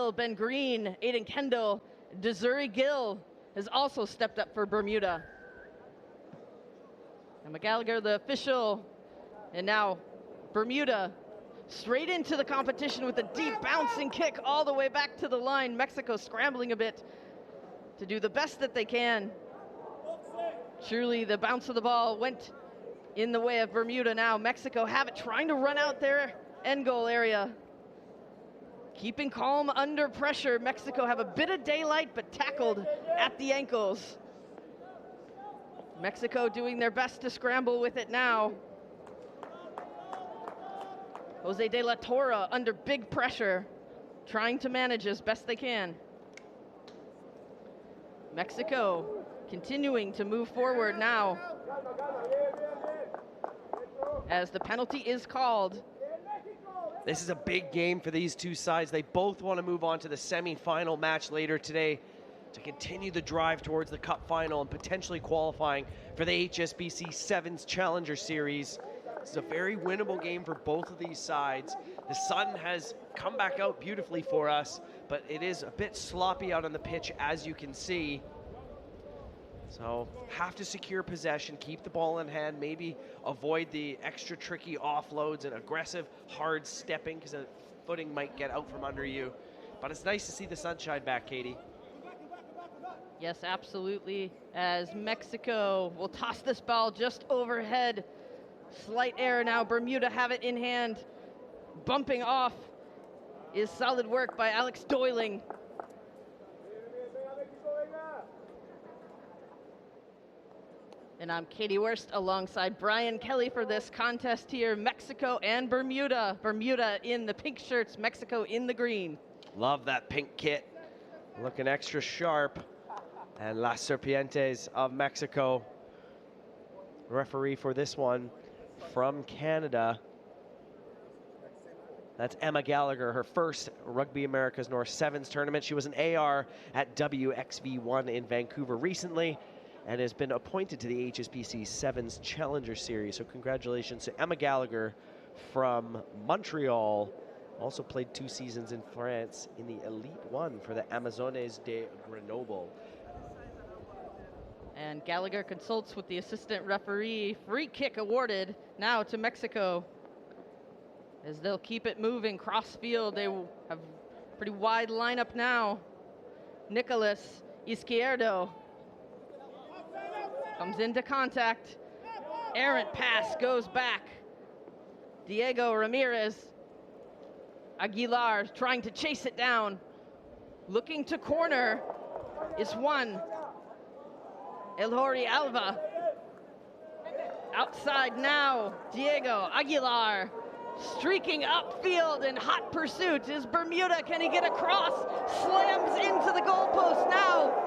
Gill, Ben Green, Aiden Kendall, Desiree Gill has also stepped up for Bermuda. And McGallagher, the official, and now Bermuda straight into the competition with a deep bouncing kick all the way back to the line. Mexico scrambling a bit to do the best that they can. Truly, the bounce of the ball went in the way of Bermuda. Now Mexico have it, trying to run out their end goal area. Keeping calm under pressure. Mexico have a bit of daylight, but tackled at the ankles. Mexico doing their best to scramble with it now. Jose de la Torre under big pressure, trying to manage as best they can. Mexico continuing to move forward now as the penalty is called. This is a big game for these two sides. They both want to move on to the semi-final match later today to continue the drive towards the Cup final and potentially qualifying for the HSBC Sevens Challenger Series. This is a very winnable game for both of these sides. The sun has come back out beautifully for us, but it is a bit sloppy out on the pitch, as you can see. So have to secure possession, keep the ball in hand, maybe avoid the extra tricky offloads and aggressive hard stepping because the footing might get out from under you. But it's nice to see the sunshine back, Katie. Yes, absolutely. As Mexico will toss this ball just overhead. Slight error now. Bermuda have it in hand. Bumping off is solid work by Alex Doyling. And I'm Katie Wurst alongside Brian Kelly for this contest here. Mexico and Bermuda. Bermuda in the pink shirts, Mexico in the green. Love that pink kit. Looking extra sharp. And Las Serpientes of Mexico. Referee for this one from Canada. That's Emma Gallagher, her first Rugby America's North Sevens tournament. She was an AR at WXV1 in Vancouver recently and has been appointed to the HSBC Sevens Challenger Series. So congratulations to Emma Gallagher from Montreal. Also played 2 seasons in France in the Elite One for the Amazones de Grenoble. And Gallagher consults with the assistant referee. Free kick awarded now to Mexico as they'll keep it moving cross field. They have a pretty wide lineup now. Nicolas Izquierdo comes into contact. Errant pass goes back. Diego Ramirez. Aguilar trying to chase it down. Looking to corner is one. Elhori Alva. Outside now, Diego Aguilar. Streaking upfield in hot pursuit is Bermuda. Can he get across? Slams into the goalpost now.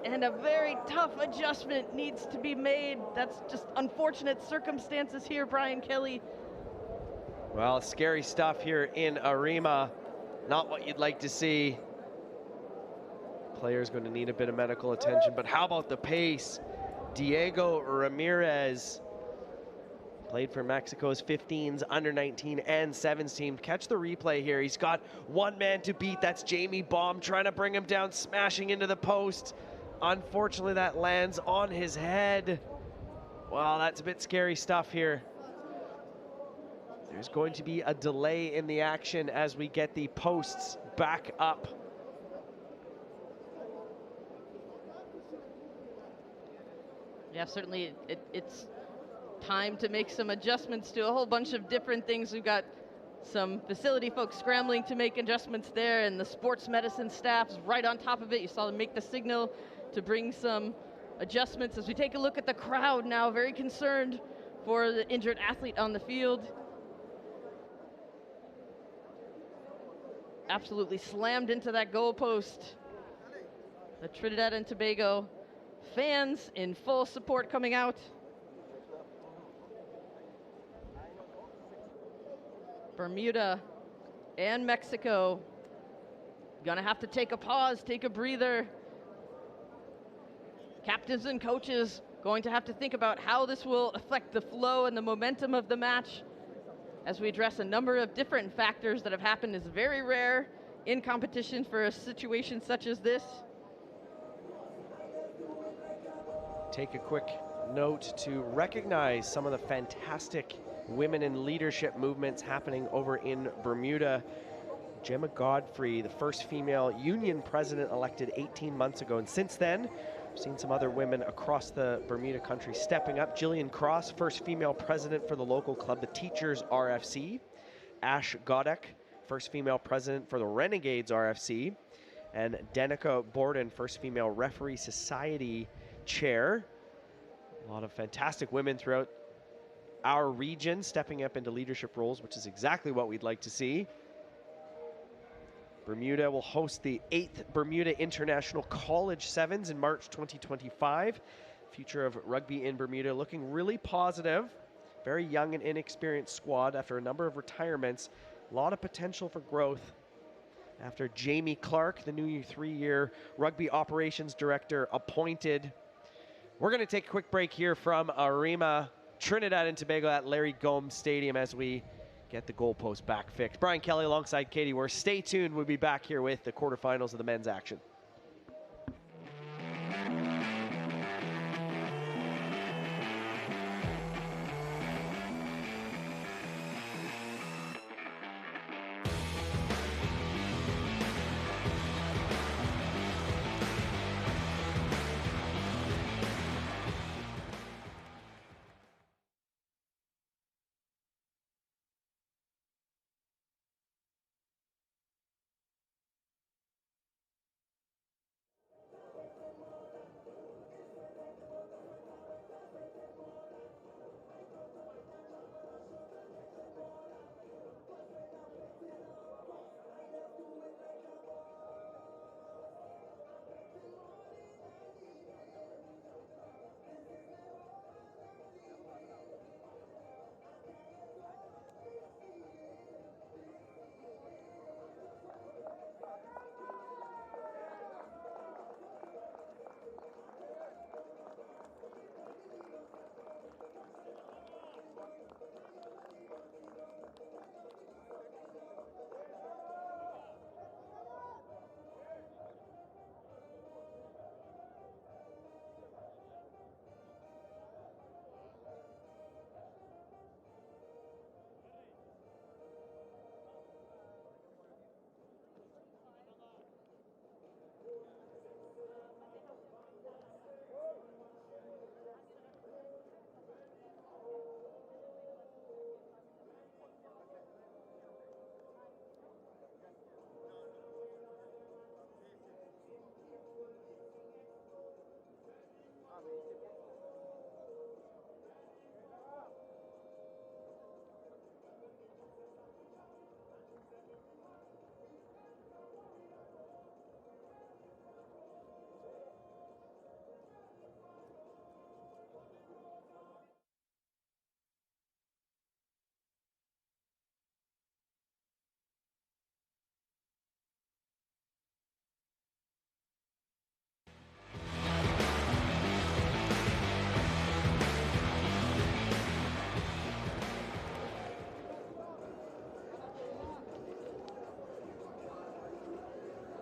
And a very tough adjustment needs to be made. That's just unfortunate circumstances here, Brian Kelly. Well, scary stuff here in Arima. Not what you'd like to see. Player's going to need a bit of medical attention, but how about the pace? Diego Ramirez played for Mexico's 15s, under 19 and 7s team. Catch the replay here. He's got one man to beat. That's Jamie Baum trying to bring him down, smashing into the post. Unfortunately, that lands on his head. Wow, that's a bit scary stuff here. There's going to be a delay in the action as we get the posts back up. Yeah, certainly it's time to make some adjustments to a whole bunch of different things. We've got some facility folks scrambling to make adjustments there, and the sports medicine staff's right on top of it. You saw them make the signal to bring some adjustments. As we take a look at the crowd now, very concerned for the injured athlete on the field. Absolutely slammed into that goalpost. The Trinidad and Tobago fans in full support coming out. Bermuda and Mexico gonna have to take a pause, take a breather. Captains and coaches going to have to think about how this will affect the flow and the momentum of the match as we address a number of different factors that have happened. Is very rare in competition for a situation such as this. Take a quick note to recognize some of the fantastic women in leadership movements happening over in Bermuda. Gemma Godfrey, the first female union president elected 18 months ago, and since then, we've seen some other women across the Bermuda country stepping up. Jillian Cross, first female president for the local club, the Teachers RFC. Ash Godek, first female president for the Renegades RFC. And Danica Borden, first female referee society chair. A lot of fantastic women throughout our region stepping up into leadership roles, which is exactly what we'd like to see. Bermuda will host the 8th Bermuda International College Sevens in March 2025. Future of rugby in Bermuda looking really positive. Very young and inexperienced squad after a number of retirements. A lot of potential for growth after Jamie Clark, the new 3-year rugby operations director, appointed. We're going to take a quick break here from Arima, Trinidad and Tobago at Larry Gomes Stadium as we get the goalpost back fixed. Brian Kelly alongside Katie Worth. Stay tuned. We'll be back here with the quarterfinals of the men's action.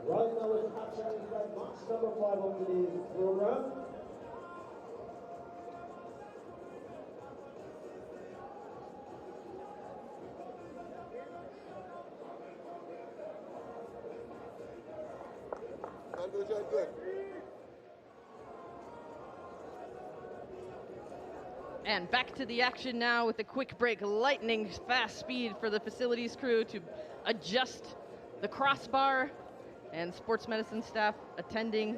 Right now is match number 5 of today's program. Good. And back to the action now with a quick break. Lightning fast speed for the facilities crew to adjust the crossbar, and sports medicine staff attending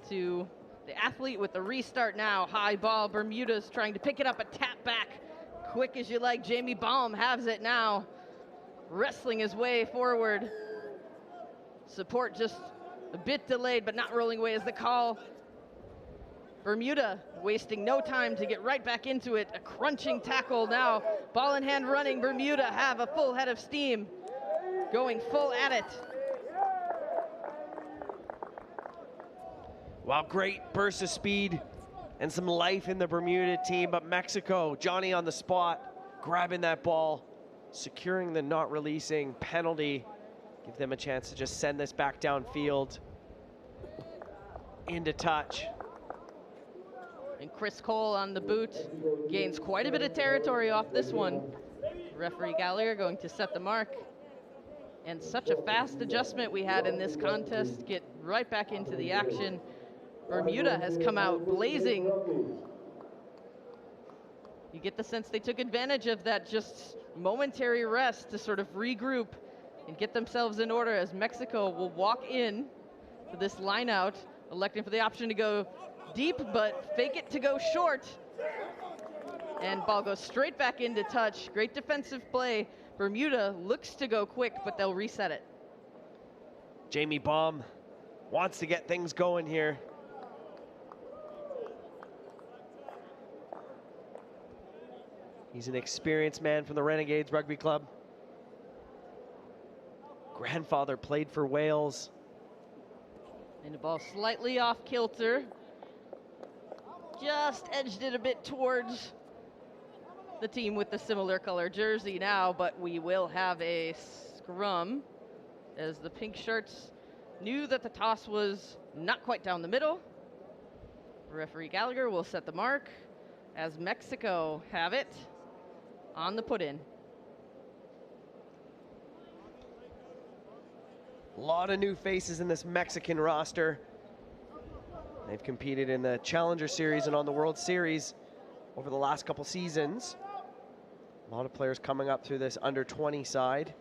to the athlete with the restart now. High ball, Bermuda's trying to pick it up, a tap back. Quick as you like, Jamie Baum has it now, wrestling his way forward. Support just a bit delayed, but not rolling away as the call. Bermuda wasting no time to get right back into it. A crunching tackle now. Ball in hand running. Bermuda have a full head of steam, going full at it. Wow, great burst of speed and some life in the Bermuda team, but Mexico, Johnny on the spot, grabbing that ball, securing the not releasing penalty, give them a chance to just send this back downfield into touch. And Chris Cole on the boot gains quite a bit of territory off this one. Referee Gallagher going to set the mark. And such a fast adjustment we had in this contest. Get right back into the action. Bermuda has come out blazing. You get the sense they took advantage of that just momentary rest to sort of regroup and get themselves in order, as Mexico will walk in for this line out, electing for the option to go deep, but fake it to go short. And ball goes straight back into touch. Great defensive play. Bermuda looks to go quick, but they'll reset it. Jamie Baum wants to get things going here. He's an experienced man from the Renegades Rugby Club. Grandfather played for Wales. And the ball slightly off kilter. Just edged it a bit towards the team with the similar color jersey now, but we will have a scrum as the pink shirts knew that the toss was not quite down the middle. Referee Gallagher will set the mark as Mexico have it on the put-in. A lot of new faces in this Mexican roster. They've competed in the Challenger Series and on the World Series over the last couple seasons. A lot of players coming up through this under 20 side.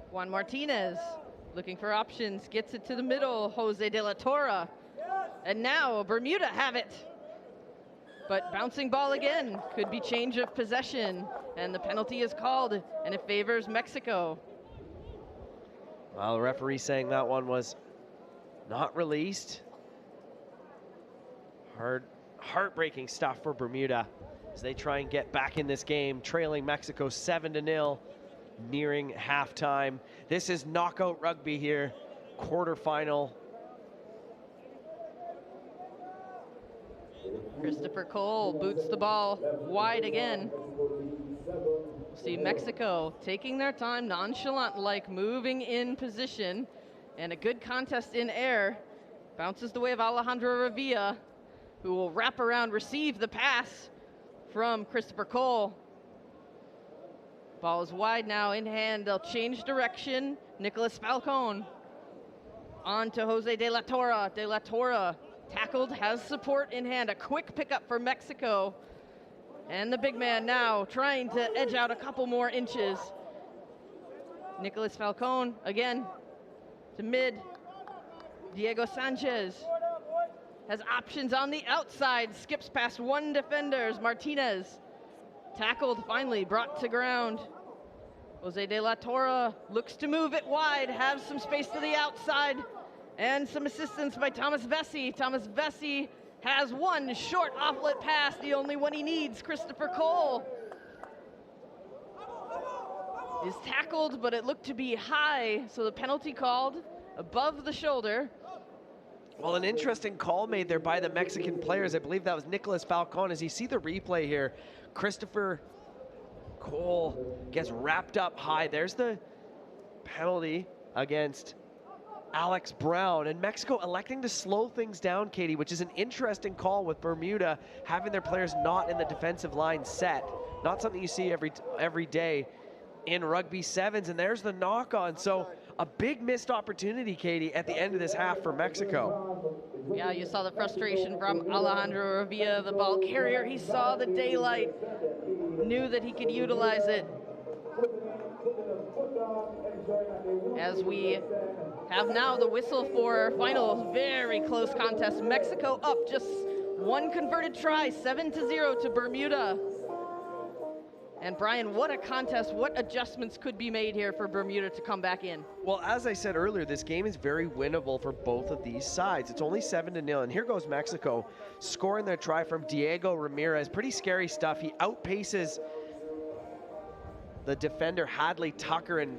Juan Martinez looking for options, gets it to the middle. Jose de la Torre. And now Bermuda have it. But bouncing ball again, could be change of possession, and the penalty is called, and it favors Mexico. Well, the referee saying that one was not released. Heartbreaking stuff for Bermuda as they try and get back in this game, trailing Mexico 7-0, nearing halftime. This is knockout rugby here, quarterfinal. Christopher Cole boots the ball wide again. We'll see Mexico taking their time, nonchalant-like, moving in position, and a good contest in air. Bounces the way of Alejandro Revilla, who will wrap around, receive the pass from Christopher Cole. Ball is wide now in hand. They'll change direction. Nicolas Falcon on to Jose de la Torre. De la Torre tackled, has support in hand. A quick pickup for Mexico. And the big man now trying to edge out a couple more inches. Nicolas Falcon again to mid. Diego Sanchez has options on the outside, skips past one defender. Martinez tackled, finally brought to ground. Jose de la Torre looks to move it wide, have some space to the outside, and some assistance by Thomas Vesey. Thomas Vesey has one short offlet pass, the only one he needs. Christopher Cole is tackled, but it looked to be high, so the penalty called above the shoulder. Well, an interesting call made there by the Mexican players. I believe that was Nicolas Falcon. As you see the replay here, Christopher Cole gets wrapped up high. There's the penalty against Alex Brown, and Mexico electing to slow things down, Katie, which is an interesting call with Bermuda having their players not in the defensive line set. Not something you see every day in rugby sevens, and there's the knock on. So a big missed opportunity, Katie, at the end of this half for Mexico. Yeah, you saw the frustration from Alejandro Revilla, the ball carrier. He saw the daylight, knew that he could utilize it. As we have now the whistle for final, very close contest. Mexico up just one converted try, 7-0 to Bermuda. And Brian, what a contest, what adjustments could be made here for Bermuda to come back in? Well, as I said earlier, this game is very winnable for both of these sides. It's only 7-0, and here goes Mexico scoring their try from Diego Ramirez. Pretty scary stuff. He outpaces the defender Hadley Tucker and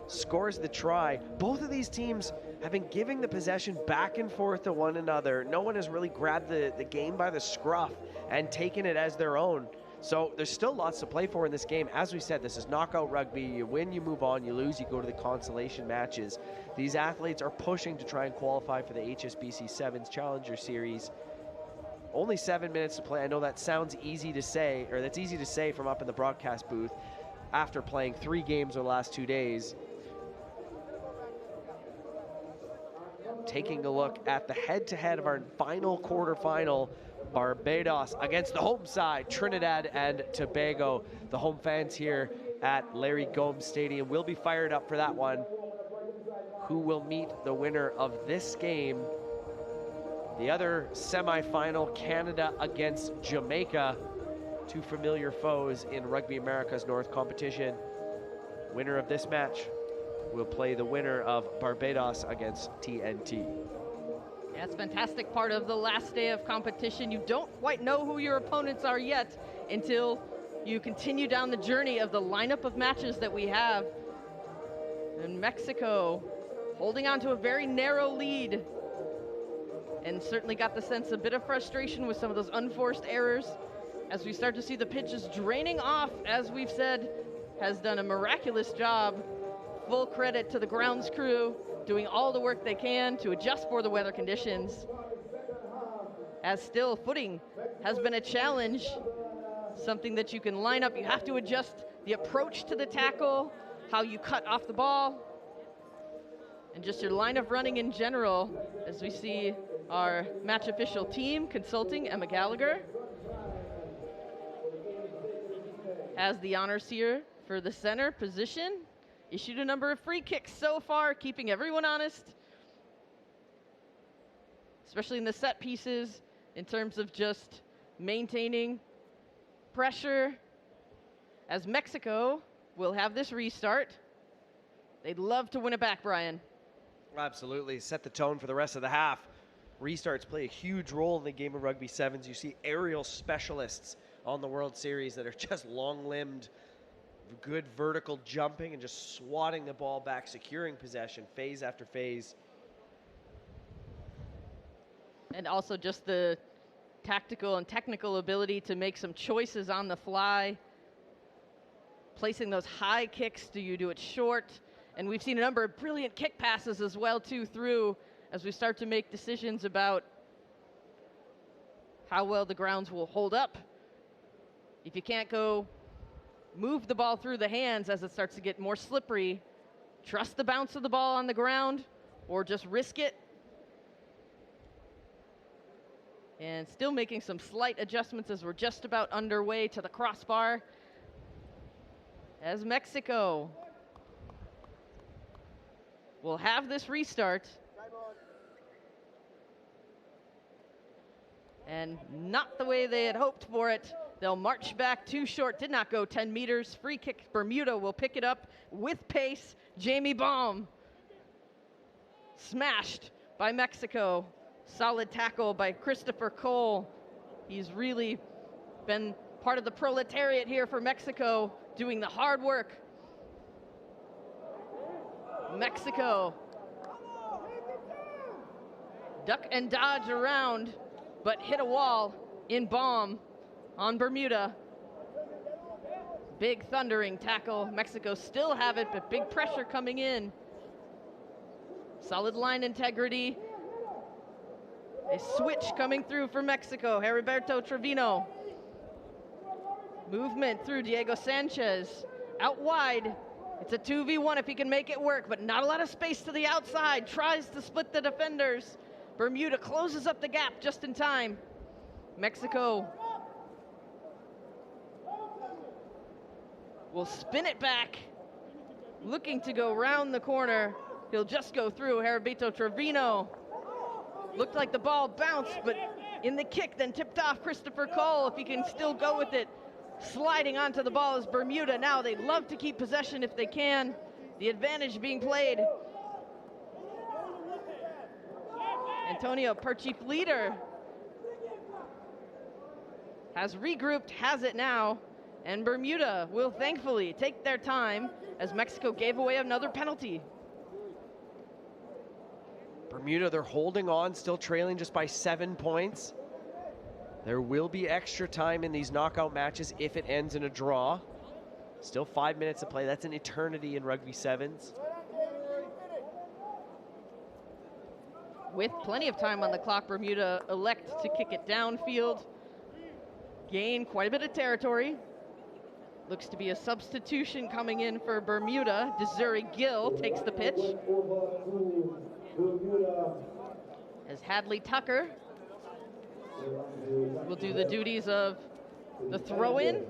scores the try. Both of these teams have been giving the possession back and forth to one another. No one has really grabbed the game by the scruff and taken it as their own. So there's still lots to play for in this game. As we said, this is knockout rugby. You win, you move on. You lose, you go to the consolation matches. These athletes are pushing to try and qualify for the HSBC Sevens Challenger Series. Only 7 minutes to play. I know that sounds easy to say, or that's easy to say from up in the broadcast booth after playing 3 games over the last 2 days. Taking a look at the head-to-head of our final quarterfinal, Barbados against the home side, Trinidad and Tobago. The home fans here at Larry Gomes Stadium will be fired up for that one. Who will meet the winner of this game? The other semifinal, Canada against Jamaica. 2 familiar foes in Rugby America's North competition. Winner of this match will play the winner of Barbados against TNT. Yeah, it's a fantastic part of the last day of competition. You don't quite know who your opponents are yet until you continue down the journey of the lineup of matches that we have. And Mexico holding on to a very narrow lead, and certainly got the sense a bit of frustration with some of those unforced errors as we start to see the pitches draining off. As we've said, has done a miraculous job. Full credit to the grounds crew, doing all the work they can to adjust for the weather conditions. As still, footing has been a challenge, something that you can line up. You have to adjust the approach to the tackle, how you cut off the ball, and just your line of running in general, as we see our match official team consulting, Emma Gallagher, has the honors here for the center position. Issued a number of free kicks so far, keeping everyone honest, especially in the set pieces, in terms of just maintaining pressure. As Mexico will have this restart. They'd love to win it back, Brian. Absolutely, set the tone for the rest of the half. Restarts play a huge role in the game of Rugby Sevens. You see aerial specialists on the World Series that are just long-limbed, good vertical jumping and just swatting the ball back, securing possession phase after phase. And also just the tactical and technical ability to make some choices on the fly. Placing those high kicks, do you do it short? And we've seen a number of brilliant kick passes as well too through, as we start to make decisions about how well the grounds will hold up. If you can't go move the ball through the hands as it starts to get more slippery, trust the bounce of the ball on the ground or just risk it. And still making some slight adjustments as we're just about underway to the crossbar. As Mexico will have this restart. And not the way they had hoped for it. They'll march back too short, did not go 10 meters. Free kick, Bermuda will pick it up with pace. Jamie Baum smashed by Mexico. Solid tackle by Christopher Cole. He's really been part of the proletariat here for Mexico, doing the hard work. Mexico duck and dodge around, but hit a wall in Baum on Bermuda. Big thundering tackle. Mexico still have it, but big pressure coming in. Solid line integrity. A switch coming through for Mexico. Heriberto Trevino. Movement through Diego Sanchez. Out wide. It's a 2v1 if he can make it work, but not a lot of space to the outside. Tries to split the defenders. Bermuda closes up the gap just in time. Mexico will spin it back. Looking to go round the corner. He'll just go through. Heriberto Trevino. Looked like the ball bounced, but in the kick then tipped off Christopher Cole. If he can still go with it. Sliding onto the ball is Bermuda. Now they love to keep possession if they can. The advantage being played. Antonio Perchief leader has regrouped, has it now, and Bermuda will thankfully take their time as Mexico gave away another penalty. Bermuda, they're holding on, still trailing just by 7 points. There will be extra time in these knockout matches if it ends in a draw. Still 5 minutes to play. That's an eternity in Rugby Sevens. With plenty of time on the clock, Bermuda elect to kick it downfield. Gain quite a bit of territory. Looks to be a substitution coming in for Bermuda. Desiree Gill takes the pitch. As Hadley Tucker will do the duties of the throw-in.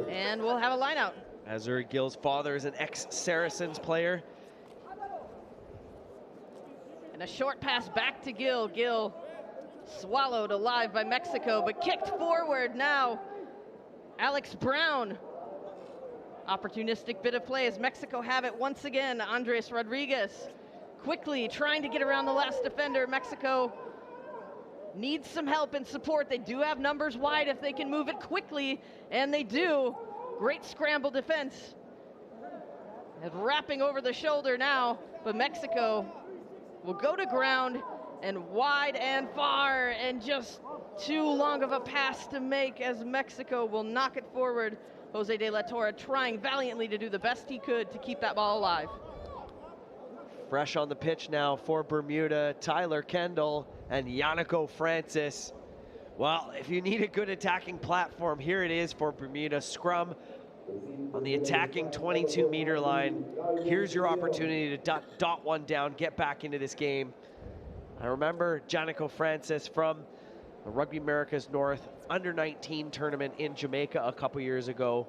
And we'll have a line out. Desiree Gill's father is an ex-Saracens player. And a short pass back to Gill. Gill swallowed alive by Mexico, but kicked forward now. Alex Brown. Opportunistic bit of play as Mexico have it once again. Andres Rodriguez quickly trying to get around the last defender. Mexico needs some help and support. They do have numbers wide if they can move it quickly, and they do. Great scramble defense. And wrapping over the shoulder now, but Mexico will go to ground and wide and far, and just too long of a pass to make as Mexico will knock it forward. Jose de la Torre trying valiantly to do the best he could to keep that ball alive. Fresh on the pitch now for Bermuda, Tyler Kendall and Yannico Francis. Well, if you need a good attacking platform, here it is for Bermuda. Scrum on the attacking 22-meter line. Here's your opportunity to dot one down, get back into this game. I remember Yannico Francis from the Rugby Americas North under-19 tournament in Jamaica a couple years ago.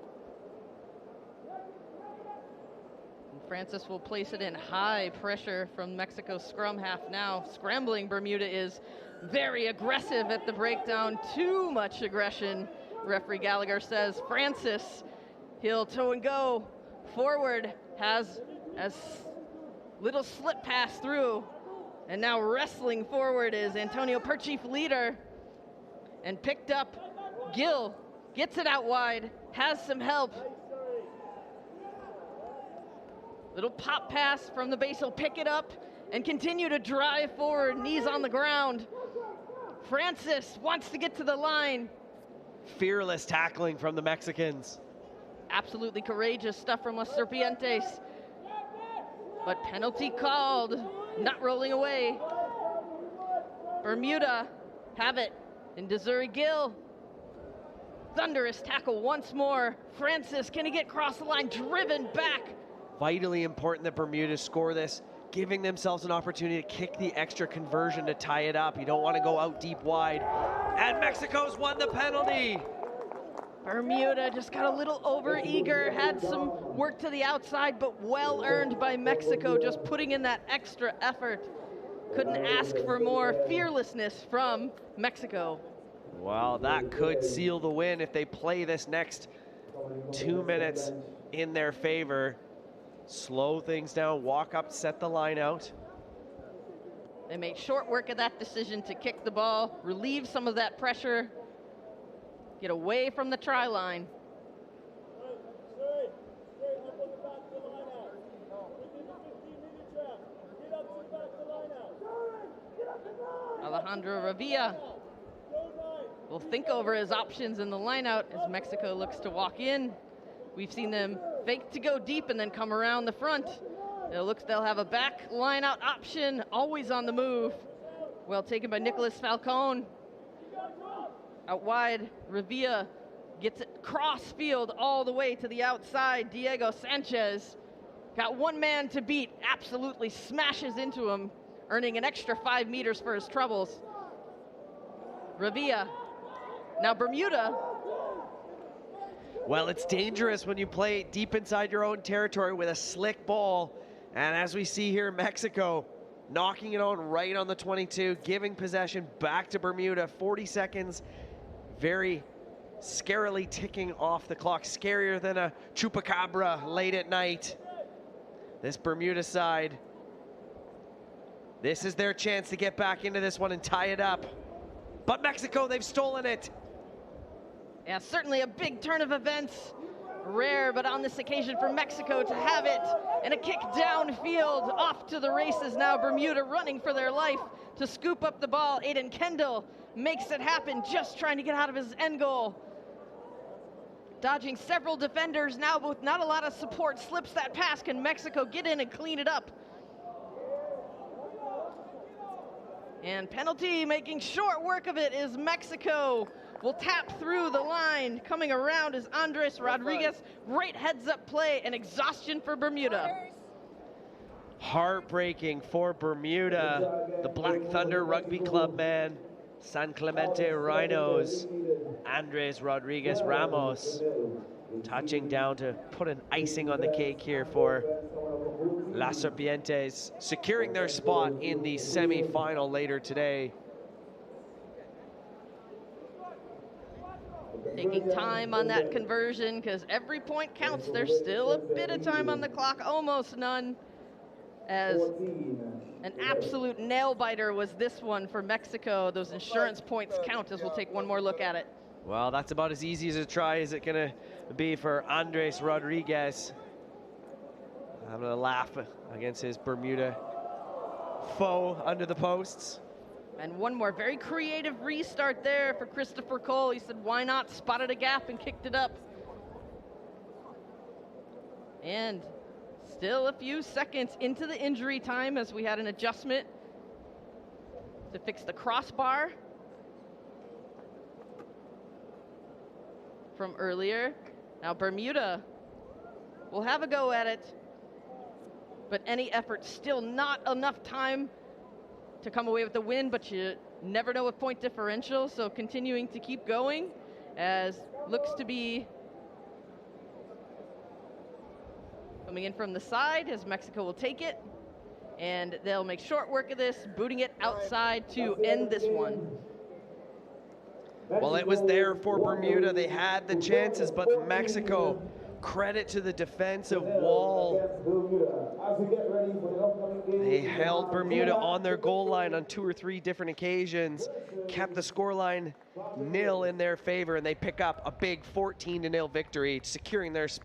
Francis will place it in high pressure from Mexico's scrum half now. Scrambling Bermuda is very aggressive at the breakdown. Too much aggression, referee Gallagher says. Francis, he'll toe and go forward, has as little slip pass through. And now wrestling forward is Antonio Perchief leader. And picked up, Gill gets it out wide, has some help. Little pop pass from the base, he'll pick it up and continue to drive forward, knees on the ground. Francis wants to get to the line. Fearless tackling from the Mexicans. Absolutely courageous stuff from Los Serpientes. But penalty called, not rolling away. Bermuda have it in Desiree Gill. Thunderous tackle once more. Francis, can he get across the line? Driven back. Vitally important that Bermuda score this, giving themselves an opportunity to kick the extra conversion to tie it up. You don't want to go out deep wide. And Mexico's won the penalty. Bermuda just got a little over-eager, had some work to the outside, but well earned by Mexico, just putting in that extra effort. Couldn't ask for more fearlessness from Mexico. Well, that could seal the win if they play this next 2 minutes in their favor. Slow things down, walk up, set the line out. They made short work of that decision to kick the ball, relieve some of that pressure, get away from the try line. Alejandro Revilla will think over his options in the lineout as Mexico looks to walk in. We've seen them fake to go deep and then come around the front. It looks they'll have a back lineout option, always on the move. Well taken by Nicholas Falcone. Out wide, Revilla gets it cross field all the way to the outside. Diego Sanchez got one man to beat, absolutely smashes into him, earning an extra 5 meters for his troubles. Revilla. Now Bermuda. Well, it's dangerous when you play deep inside your own territory with a slick ball. And as we see here, Mexico knocking it on right on the 22, giving possession back to Bermuda. 40 seconds, very scarily ticking off the clock. Scarier than a chupacabra late at night. This Bermuda side, this is their chance to get back into this one and tie it up. But Mexico, they've stolen it. Yeah, certainly a big turn of events. Rare, but on this occasion for Mexico to have it. And a kick downfield, off to the races now. Bermuda running for their life to scoop up the ball. Aiden Kendall makes it happen, just trying to get out of his end goal. Dodging several defenders now with not a lot of support, slips that pass. Can Mexico get in and clean it up? And penalty, making short work of it, is Mexico. Will tap through the line. Coming around is Andres Rodriguez. Great heads-up play and exhaustion for Bermuda. Heartbreaking for Bermuda. The Black Thunder Rugby Club man, San Clemente Rhinos, Andres Rodriguez Ramos, touching down to put an icing on the cake here for Las Serpientes, securing their spot in the semi-final later today. Taking time on that conversion because every point counts. There's still a bit of time on the clock, almost none. As an absolute nail-biter was this one for Mexico. Those insurance points count, as we'll take one more look at it. Well, that's about as easy as a try as it gonna be for Andres Rodriguez. Having a laugh against his Bermuda foe under the posts. And one more very creative restart there for Christopher Cole. He said, why not? Spotted a gap and kicked it up. And still a few seconds into the injury time as we had an adjustment to fix the crossbar from earlier. Now Bermuda will have a go at it, but any effort still not enough time to come away with the win, but you never know with point differential, so continuing to keep going as looks to be coming in from the side as Mexico will take it, and they'll make short work of this, booting it outside to end this one. Well, it was there for Bermuda. They had the chances, but Mexico, credit to the defensive wall. They held Bermuda on their goal line on 2 or 3 different occasions, kept the scoreline nil in their favor, and they pick up a big 14-0 victory, securing their spot